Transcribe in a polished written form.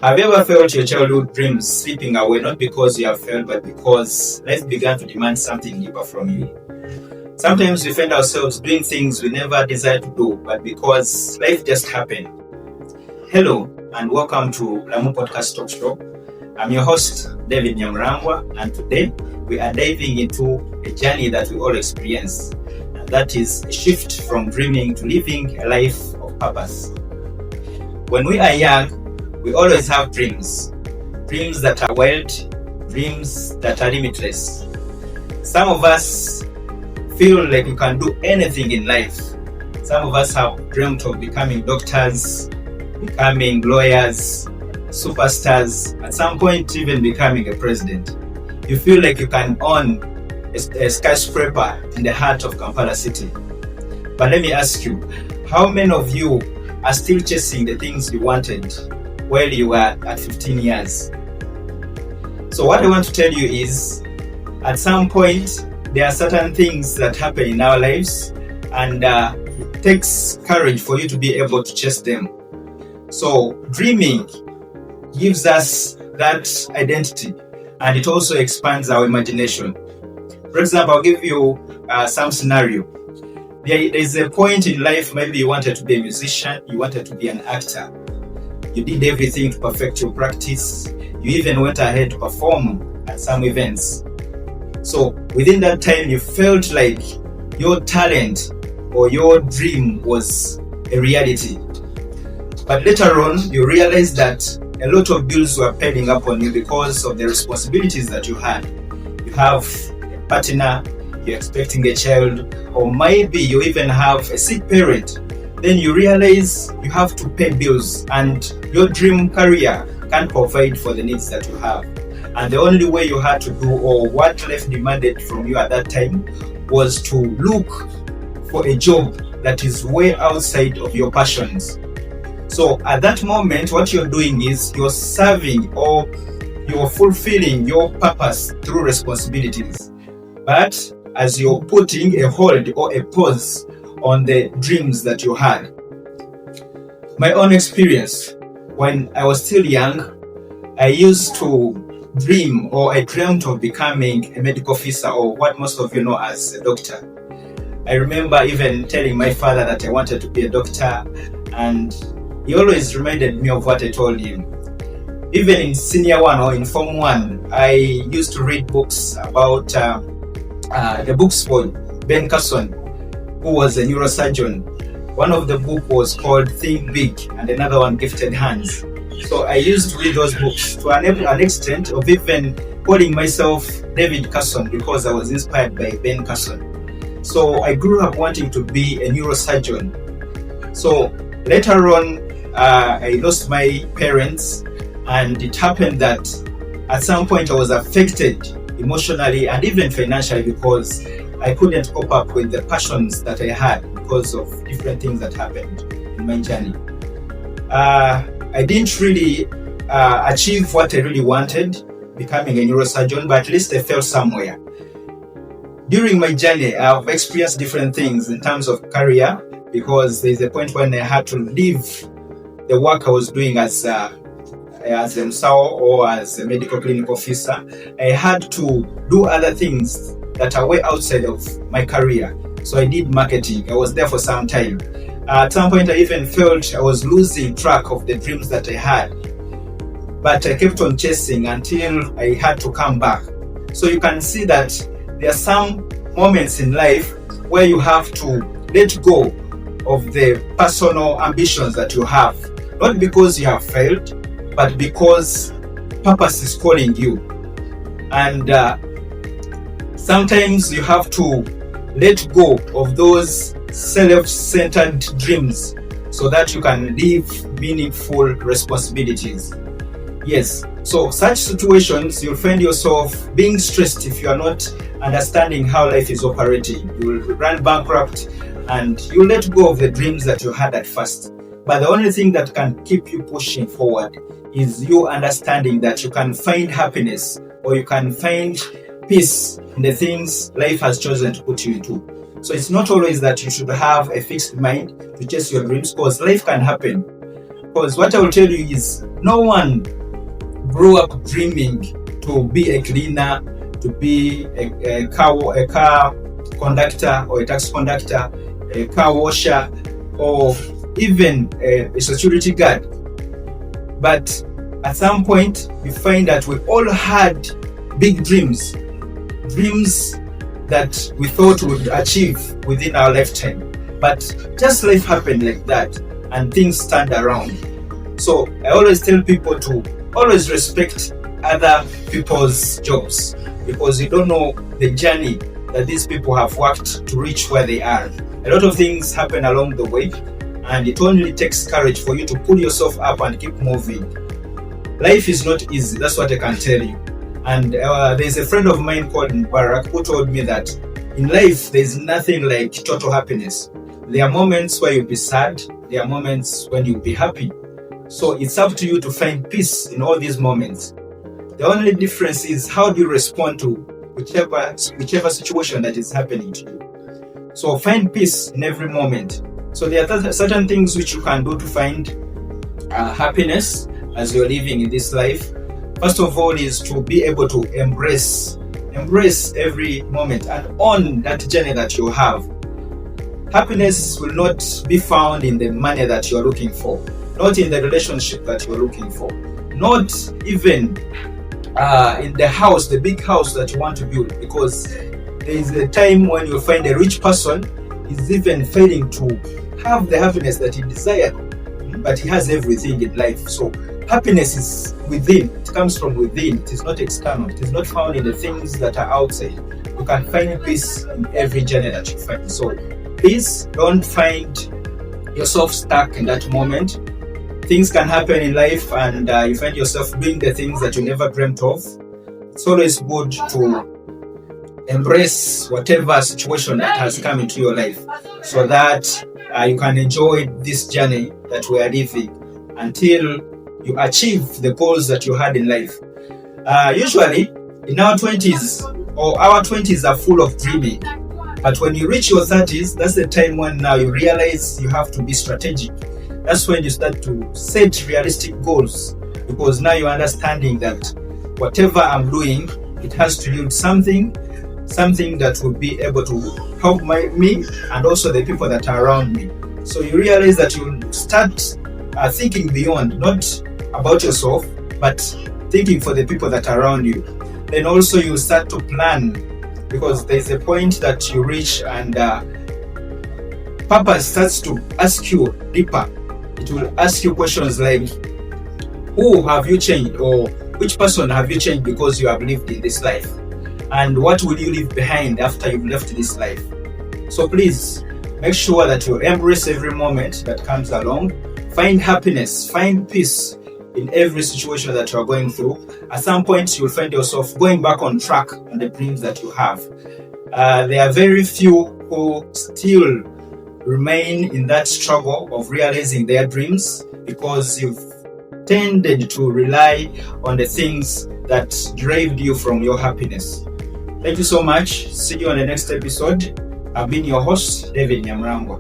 Have you ever felt your childhood dreams slipping away, not because you have failed, but because life began to demand something deeper from you? Sometimes we find ourselves doing things we never desired to do, but because life just happened. Hello, and welcome to Lamu Podcast Talk Show. I'm your host, David Nyamrangwa, and today we are diving into a journey that we all experience, and that is a shift from dreaming to living a life of purpose. When we are young, we always have dreams that are wild, dreams that are limitless. Some of us feel like we can do anything in life. Some of us have dreamt of becoming doctors, becoming lawyers, superstars, at some point even becoming a president. You feel like you can own a skyscraper in the heart of Kampala city. But let me ask you, how many of you are still chasing the things you wanted while you were at 15 years? So what I want to tell you is, at some point, there are certain things that happen in our lives, and it takes courage for you to be able to chase them. So dreaming gives us that identity, and it also expands our imagination. For example, I'll give you some scenario. There is a point in life, maybe you wanted to be a musician, you wanted to be an actor. You did everything to perfect your practice. You even went ahead to perform at some events. So within that time, you felt like your talent or your dream was a reality. But later on, you realized that a lot of bills were piling up on you because of the responsibilities that you had. You have a partner, you're expecting a child, or maybe you even have a sick parent. Then you realize you have to pay bills and your dream career can't provide for the needs that you have. And the only way you had to do, or what life demanded from you at that time, was to look for a job that is way outside of your passions. So at that moment, what you're doing is you're serving or you're fulfilling your purpose through responsibilities. But as you're putting a hold or a pause on the dreams that you had. My own experience, when I was still young, I used to dream, or I dreamt of becoming a medical officer, or what most of you know as a doctor. I remember even telling my father that I wanted to be a doctor, and he always reminded me of what I told him. Even in senior one or in form one, I used to read books about the books for Ben Carson, who was a neurosurgeon. One of the books was called Think Big, and another one, Gifted Hands. So I used to read those books to an extent of even calling myself David Carson because I was inspired by Ben Carson. So I grew up wanting to be a neurosurgeon. So later on, I lost my parents, and it happened that at some point I was affected emotionally and even financially because I couldn't cope up with the passions that I had because of different things that happened in my journey. I didn't really achieve what I really wanted, becoming a neurosurgeon, but at least I felt somewhere. During my journey, I've experienced different things in terms of career, because there's a point when I had to leave the work I was doing as a MSAO or as a medical clinic officer. I had to do other things that are way outside of my career. So I did marketing. I was there for some time. At some point, I even felt I was losing track of the dreams that I had. But I kept on chasing until I had to come back. So you can see that there are some moments in life where you have to let go of the personal ambitions that you have. Not because you have failed, but because purpose is calling you. And sometimes you have to let go of those self-centered dreams so that you can live meaningful responsibilities. Yes, so such situations, you'll find yourself being stressed if you are not understanding how life is operating. You will run bankrupt and you let go of the dreams that you had at first. But the only thing that can keep you pushing forward is you understanding that you can find happiness, or you can find peace in the things life has chosen to put you into. So it's not always that you should have a fixed mind to chase your dreams, because life can happen. Because what I will tell you is no one grew up dreaming to be a cleaner, to be a car conductor or a taxi conductor, a car washer, or even a security guard. But at some point, we find that we all had big dreams that we thought we would achieve within our lifetime. But just life happened like that, and things turned around. So I always tell people to always respect other people's jobs, because you don't know the journey that these people have worked to reach where they are. A lot of things happen along the way, and it only takes courage for you to pull yourself up and keep moving. Life is not easy, that's what I can tell you. And there's a friend of mine called Mubarak who told me that in life there's nothing like total happiness. There are moments where you'll be sad, there are moments when you'll be happy. So it's up to you to find peace in all these moments. The only difference is how do you respond to whichever situation that is happening to you. So find peace in every moment. So there are certain things which you can do to find happiness as you're living in this life. First of all is to be able to embrace every moment and own that journey that you have. Happiness will not be found in the money that you're looking for, not in the relationship that you're looking for, not even in the house, the big house that you want to build, because there is a time when you find a rich person is even failing to have the happiness that he desired, but he has everything in life. So happiness is within, it comes from within, it is not external, it is not found in the things that are outside. You can find peace in every journey that you find. So please don't find yourself stuck in that moment. Things can happen in life, and you find yourself doing the things that you never dreamt of. It's always good to embrace whatever situation that has come into your life, so that you can enjoy this journey that we are living until you achieve the goals that you had in life. Usually in our 20s, or our 20s are full of dreaming, but when you reach your 30s, that's the time when now you realize you have to be strategic. That's when you start to set realistic goals, because now you're understanding that whatever I'm doing, it has to yield something that will be able to help me and also the people that are around me. So you realize that you start thinking beyond, not about yourself, but thinking for the people that are around you. Then also you start to plan, because there's a point that you reach and purpose starts to ask you deeper. It will ask you questions like, who have you changed, or which person have you changed because you have lived in this life, and what will you leave behind after you've left this life? So please make sure that you embrace every moment that comes along. Find happiness, find peace in every situation that you are going through. At some point you'll find yourself going back on track on the dreams that you have. There are very few who still remain in that struggle of realizing their dreams, because you've tended to rely on the things that derived you from your happiness. Thank you so much. See you on the next episode. I've been your host, David Nyamrango.